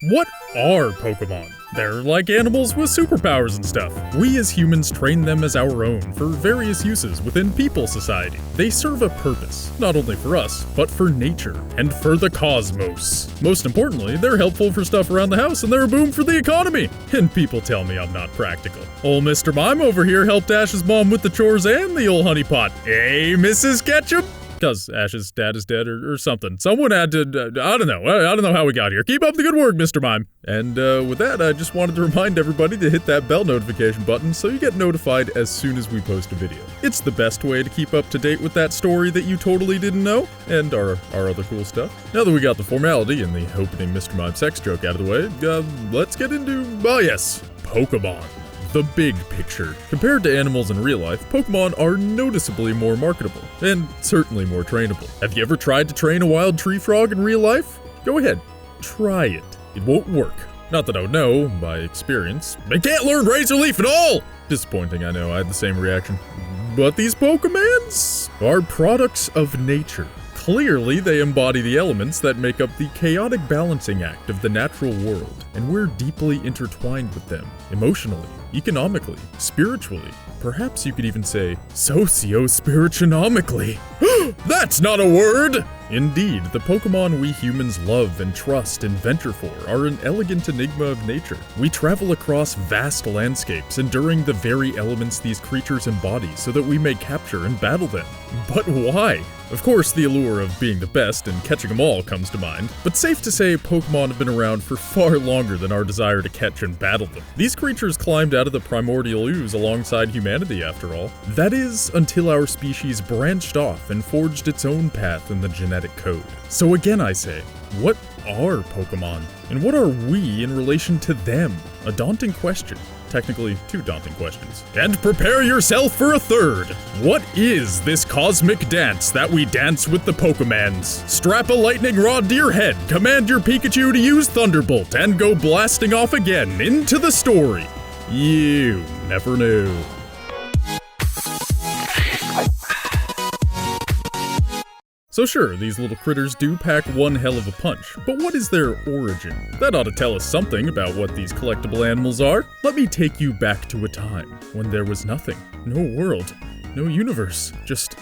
What are Pokemon? They're like animals with superpowers and stuff. We as humans train them as our own for various uses within people society. They serve a purpose, not only for us, but for nature and for the cosmos. Most importantly, they're helpful for stuff around the house and they're a boom for the economy. And people tell me I'm not practical. Old Mr. Mime over here helped Ash's mom with the chores and the old honey pot. Hey, Mrs. Ketchup? Because Ash's dad is dead or something. Someone had to, I don't know how we got here. Keep up the good work, Mr. Mime. And with that, I just wanted to remind everybody to hit that bell notification button so you get notified as soon as we post a video. It's the best way to keep up to date with that story that you totally didn't know, and our other cool stuff. Now that we got the formality and the opening Mr. Mime sex joke out of the way, let's get into, yes, Pokemon. The big picture. Compared to animals in real life, Pokemon are noticeably more marketable, and certainly more trainable. Have you ever tried to train a wild tree frog in real life? Go ahead, try it. It won't work. Not that I would know, by experience. They can't learn Razor Leaf at all! Disappointing, I know, I had the same reaction. But these Pokemans are products of nature. Clearly, they embody the elements that make up the chaotic balancing act of the natural world, and we're deeply intertwined with them, emotionally, economically, spiritually. Perhaps you could even say, socio-spirituanomically. That's not a word! Indeed, the Pokemon we humans love and trust and venture for are an elegant enigma of nature. We travel across vast landscapes, enduring the very elements these creatures embody so that we may capture and battle them. But why? Of course, the allure of being the best and catching them all comes to mind, but safe to say Pokemon have been around for far longer than our desire to catch and battle them. These creatures climbed out of the primordial ooze alongside humanity, after all. That is, until our species branched off and forged its own path in the genetic code. So again I say, what are Pokemon? And what are we in relation to them? A daunting question. Technically, two daunting questions. And prepare yourself for a third! What is this cosmic dance that we dance with the Pokemans? Strap a lightning rod to your head, command your Pikachu to use Thunderbolt, and go blasting off again into the story. You never knew. So sure, these little critters do pack one hell of a punch, but what is their origin? That ought to tell us something about what these collectible animals are. Let me take you back to a time when there was nothing. No world, no universe, just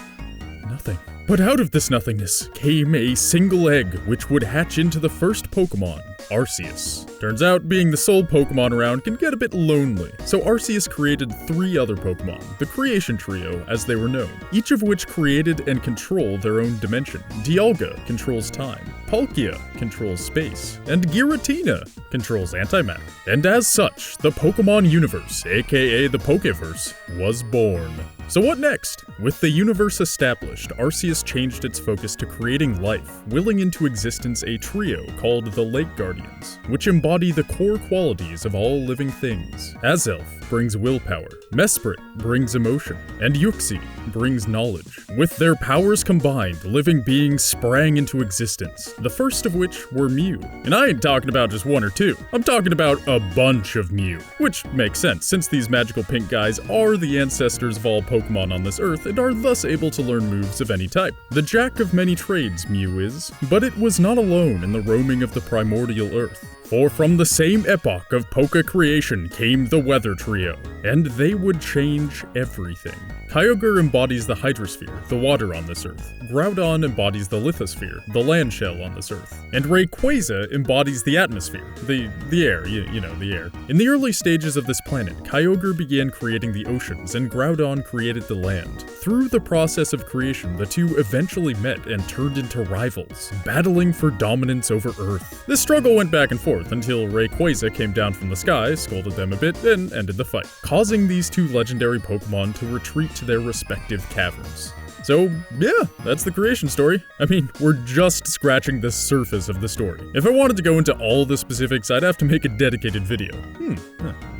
nothing. But out of this nothingness came a single egg which would hatch into the first Pokemon, Arceus. Turns out, being the sole Pokemon around can get a bit lonely, so Arceus created 3 other Pokemon, the Creation Trio as they were known, each of which created and controlled their own dimension. Dialga controls time, Palkia controls space, and Giratina controls antimatter. And as such, the Pokemon universe, aka the Pokeverse, was born. So what next? With the universe established, Arceus changed its focus to creating life, willing into existence a trio called the Lake Guardians, which embody the core qualities of all living things. Azelf brings willpower, Mesprit brings emotion, and Yuxi brings knowledge. With their powers combined, living beings sprang into existence, the first of which were Mew. And I ain't talking about just 1 or 2, I'm talking about a bunch of Mew. Which makes sense, since these magical pink guys are the ancestors of all Pokemon on this earth and are thus able to learn moves of any type. The jack of many trades Mew is, but it was not alone in the roaming of the primordial earth. For from the same epoch of Poke creation came the Weather Trio, and they would change everything. Kyogre embodies the Hydrosphere, the water on this earth. Groudon embodies the Lithosphere, the land shell on this earth. And Rayquaza embodies the atmosphere, the air, you know, the air. In the early stages of this planet, Kyogre began creating the oceans, and Groudon created the land. Through the process of creation, the two eventually met and turned into rivals, battling for dominance over Earth. This struggle went back and forth until Rayquaza came down from the sky, scolded them a bit, and ended the fight, causing these two legendary Pokemon to retreat to their respective caverns. So, yeah, that's the creation story. I mean, we're just scratching the surface of the story. If I wanted to go into all the specifics, I'd have to make a dedicated video.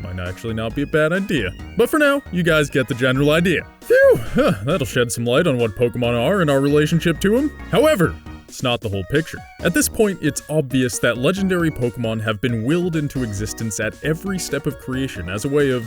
Might actually not be a bad idea. But for now, you guys get the general idea. Phew, that'll shed some light on what Pokemon are and our relationship to them. However, it's not the whole picture. At this point, it's obvious that legendary Pokemon have been willed into existence at every step of creation as a way of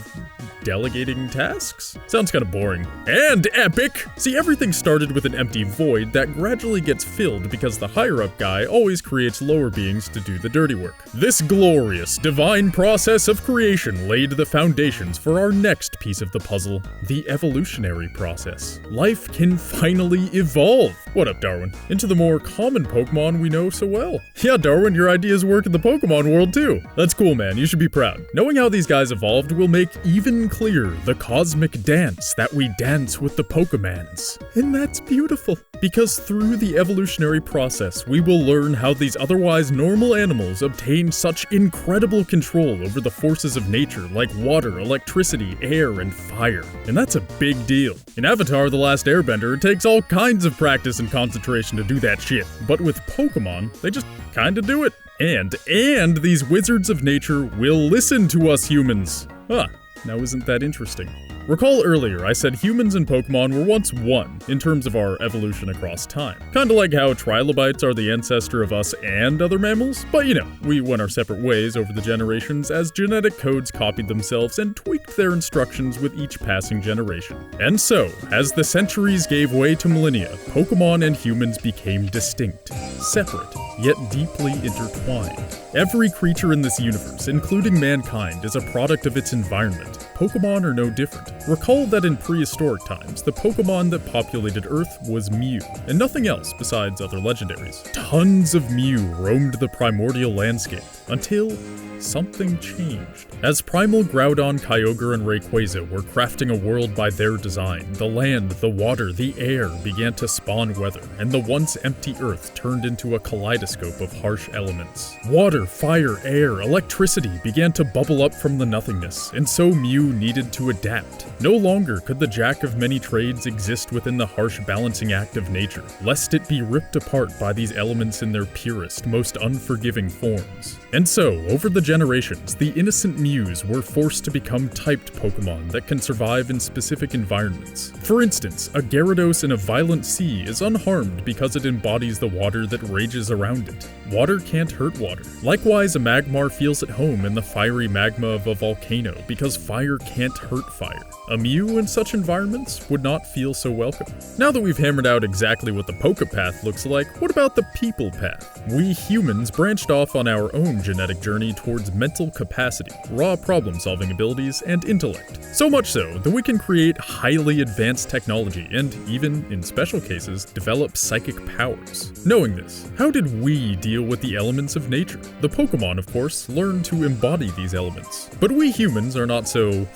delegating tasks? Sounds kind of boring. And epic! See, everything started with an empty void that gradually gets filled because the higher-up guy always creates lower beings to do the dirty work. This glorious, divine process of creation laid the foundations for our next piece of the puzzle, the evolutionary process. Life can finally evolve! What up, Darwin? Into the more common Pokemon we know so well. Yeah, Darwin, your ideas work in the Pokemon world too. That's cool, man. You should be proud. Knowing how these guys evolved will make even clearer the cosmic dance that we dance with the Pokemans. And that's beautiful. Because through the evolutionary process, we will learn how these otherwise normal animals obtain such incredible control over the forces of nature like water, electricity, air, and fire. And that's a big deal. In Avatar: The Last Airbender, it takes all kinds of practice and concentration to do that shit. But with Pokemon, they just kinda do it. And these wizards of nature will listen to us humans. Huh, now isn't that interesting? Recall earlier I said humans and Pokemon were once one in terms of our evolution across time. Kinda like how trilobites are the ancestor of us and other mammals, but you know, we went our separate ways over the generations as genetic codes copied themselves and tweaked their instructions with each passing generation. And so, as the centuries gave way to millennia, Pokemon and humans became distinct, separate, yet deeply intertwined. Every creature in this universe, including mankind, is a product of its environment. Pokemon are no different. Recall that in prehistoric times, the Pokemon that populated Earth was Mew, and nothing else besides other legendaries. Tons of Mew roamed the primordial landscape, until something changed. As Primal, Groudon, Kyogre, and Rayquaza were crafting a world by their design, the land, the water, the air began to spawn weather, and the once empty Earth turned into a kaleidoscope of harsh elements. Water, fire, air, electricity began to bubble up from the nothingness, and so Mew needed to adapt. No longer could the jack of many trades exist within the harsh balancing act of nature, lest it be ripped apart by these elements in their purest, most unforgiving forms. And so, over the generations, the innocent Mews were forced to become typed Pokemon that can survive in specific environments. For instance, a Gyarados in a violent sea is unharmed because it embodies the water that rages around it. Water can't hurt water. Likewise, a Magmar feels at home in the fiery magma of a volcano because fire can't hurt fire. A Mew in such environments would not feel so welcome. Now that we've hammered out exactly what the Pokepath looks like, what about the People Path? We humans branched off on our own genetic journey towards mental capacity, raw problem-solving abilities, and intellect. So much so that we can create highly advanced technology and, even in special cases, develop psychic powers. Knowing this, how did we deal with the elements of nature? The Pokemon, of course, learned to embody these elements. But we humans are not so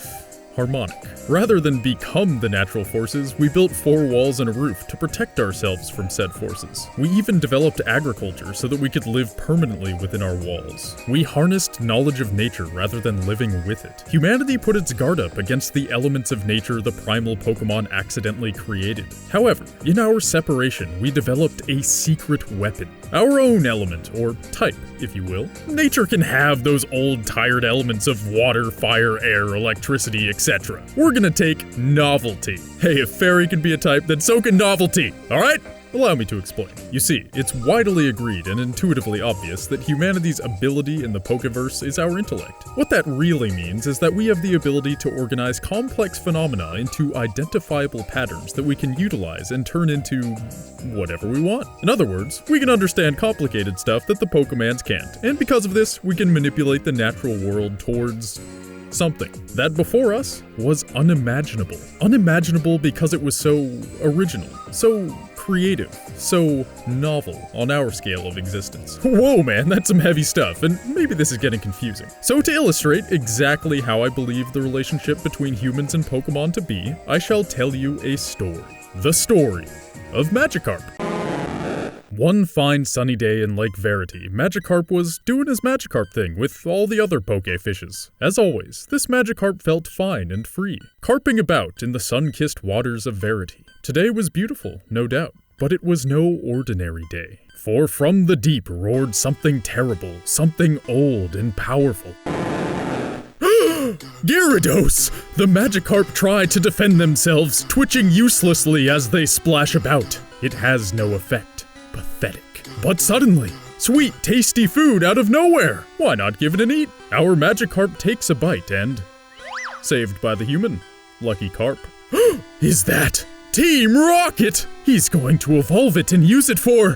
harmonic. Rather than become the natural forces, we built 4 walls and a roof to protect ourselves from said forces. We even developed agriculture so that we could live permanently within our walls. We harnessed knowledge of nature rather than living with it. Humanity put its guard up against the elements of nature the primal Pokemon accidentally created. However, in our separation, we developed a secret weapon. Our own element, or type, if you will. Nature can have those old tired elements of water, fire, air, electricity, etc. We're gonna take Novelty. Hey, if Fairy can be a type, then so can Novelty, alright? Allow me to explain. You see, it's widely agreed and intuitively obvious that humanity's ability in the Pokeverse is our intellect. What that really means is that we have the ability to organize complex phenomena into identifiable patterns that we can utilize and turn into whatever we want. In other words, we can understand complicated stuff that the Pokemans can't, and because of this, we can manipulate the natural world towards something that before us was unimaginable. Unimaginable because it was so original, so creative, so novel on our scale of existence. Whoa man, that's some heavy stuff, and maybe this is getting confusing. So to illustrate exactly how I believe the relationship between humans and Pokemon to be, I shall tell you a story. The story of Magikarp. One fine sunny day in Lake Verity, Magikarp was doing his Magikarp thing with all the other poke fishes. As always, this Magikarp felt fine and free, carping about in the sun-kissed waters of Verity. Today was beautiful, no doubt, but it was no ordinary day. For from the deep roared something terrible, something old and powerful. Gyarados! The Magikarp try to defend themselves, twitching uselessly as they splash about. It has no effect. Pathetic. But suddenly, Sweet, tasty food out of nowhere! Why not give it an eat? Our Magikarp takes a bite and... saved by the human. Lucky carp. Is that Team Rocket? He's going to evolve it and use it for...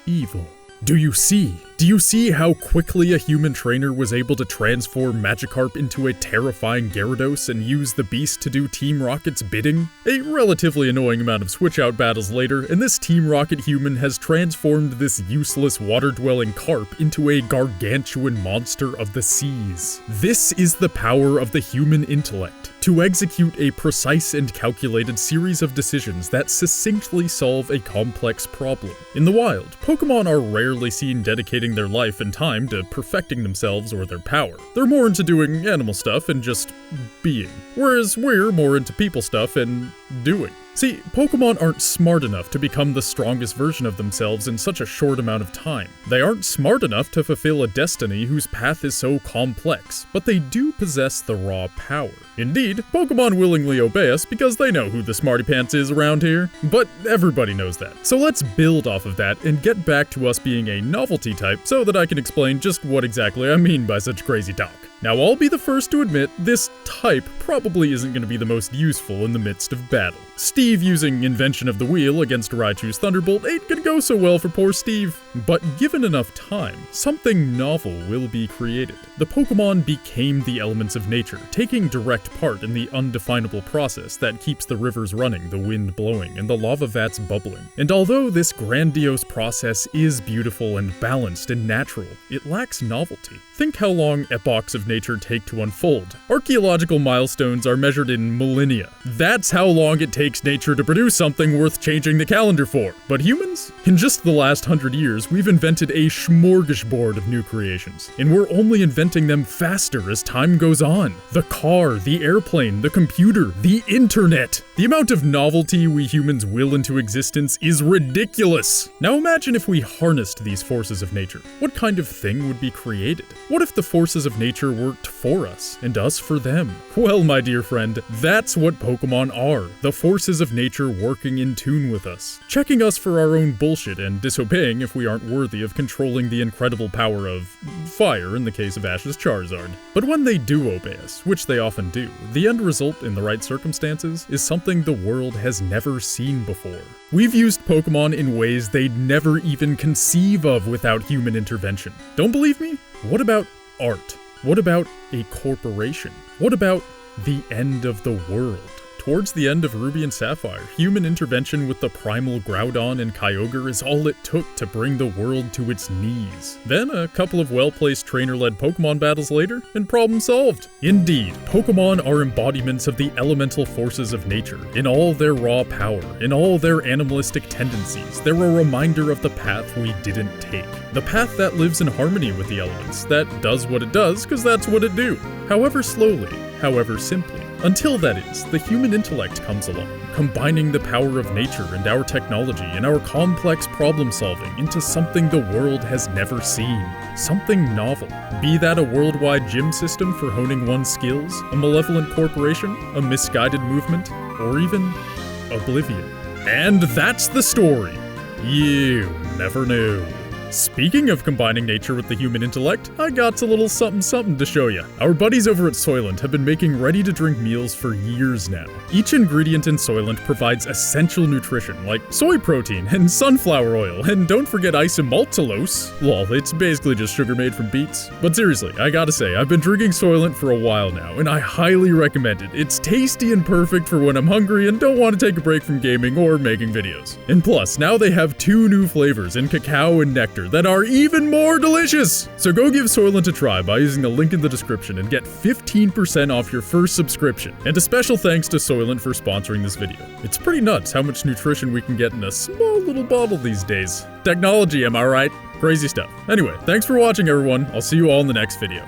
evil. Do you see? Do you see how quickly a human trainer was able to transform Magikarp into a terrifying Gyarados and use the beast to do Team Rocket's bidding? A relatively annoying amount of switch-out battles later, and this Team Rocket human has transformed this useless water-dwelling carp into a gargantuan monster of the seas. This is the power of the human intellect, to execute a precise and calculated series of decisions that succinctly solve a complex problem. In the wild, Pokemon are rarely seen dedicating their life and time to perfecting themselves or their power. They're more into doing animal stuff and just being, whereas we're more into people stuff and doing. See, Pokemon aren't smart enough to become the strongest version of themselves in such a short amount of time. They aren't smart enough to fulfill a destiny whose path is so complex, but they do possess the raw power. Indeed, Pokemon willingly obey us because they know who the smarty pants is around here, but everybody knows that. So let's build off of that and get back to us being a novelty type so that I can explain just what exactly I mean by such crazy talk. Now, I'll be the first to admit this type probably isn't going to be the most useful in the midst of battle. Steve using Invention of the Wheel against Raichu's Thunderbolt ain't gonna go so well for poor Steve. But given enough time, something novel will be created. The Pokemon became the elements of nature, taking direct part in the undefinable process that keeps the rivers running, the wind blowing, and the lava vats bubbling. And although this grandiose process is beautiful and balanced and natural, it lacks novelty. Think how long epochs of nature take to unfold. Archaeological milestones are measured in millennia. That's how long it takes nature to produce something worth changing the calendar for. But humans? In just the last 100 years, we've invented a smorgasbord of new creations. And we're only inventing them faster as time goes on. The car, the airplane, the computer, the internet. The amount of novelty we humans will into existence is ridiculous. Now imagine if we harnessed these forces of nature. What kind of thing would be created? What if the forces of nature worked for us, and us for them? Well, my dear friend, that's what Pokemon are. The forces of nature working in tune with us, checking us for our own bullshit and disobeying if we aren't worthy of controlling the incredible power of fire in the case of Ash's Charizard. But when they do obey us, which they often do, the end result in the right circumstances is something the world has never seen before. We've used Pokemon in ways they'd never even conceive of without human intervention. Don't believe me? What about art? What about a corporation? What about the end of the world? Towards the end of Ruby and Sapphire, human intervention with the primal Groudon and Kyogre is all it took to bring the world to its knees. Then a couple of well-placed trainer-led Pokemon battles later, and problem solved. Indeed, Pokemon are embodiments of the elemental forces of nature, in all their raw power, in all their animalistic tendencies. They're a reminder of the path we didn't take. The path that lives in harmony with the elements, that does what it does because that's what it do. However slowly, however simply. Until that is, the human intellect comes along, combining the power of nature and our technology and our complex problem solving into something the world has never seen. Something novel. Be that a worldwide gym system for honing one's skills, a malevolent corporation, a misguided movement, or even oblivion. And that's the story. You never knew. Speaking of combining nature with the human intellect, I got a little something to show you. Our buddies over at Soylent have been making ready-to-drink meals for years now. Each ingredient in Soylent provides essential nutrition like soy protein and sunflower oil, and don't forget ISOMALTULOSE. Lol, it's basically just sugar made from beets. But seriously, I gotta say, I've been drinking Soylent for a while now, and I highly recommend it. It's tasty and perfect for when I'm hungry and don't want to take a break from gaming or making videos. And plus, now they have 2 new flavors in cacao and nectar that are even more delicious! So go give Soylent a try by using the link in the description and get 15% off your first subscription. And a special thanks to Soylent for sponsoring this video. It's pretty nuts how much nutrition we can get in a small little bottle these days. Technology, am I right? Crazy stuff. Anyway, thanks for watching everyone. I'll see you all in the next video.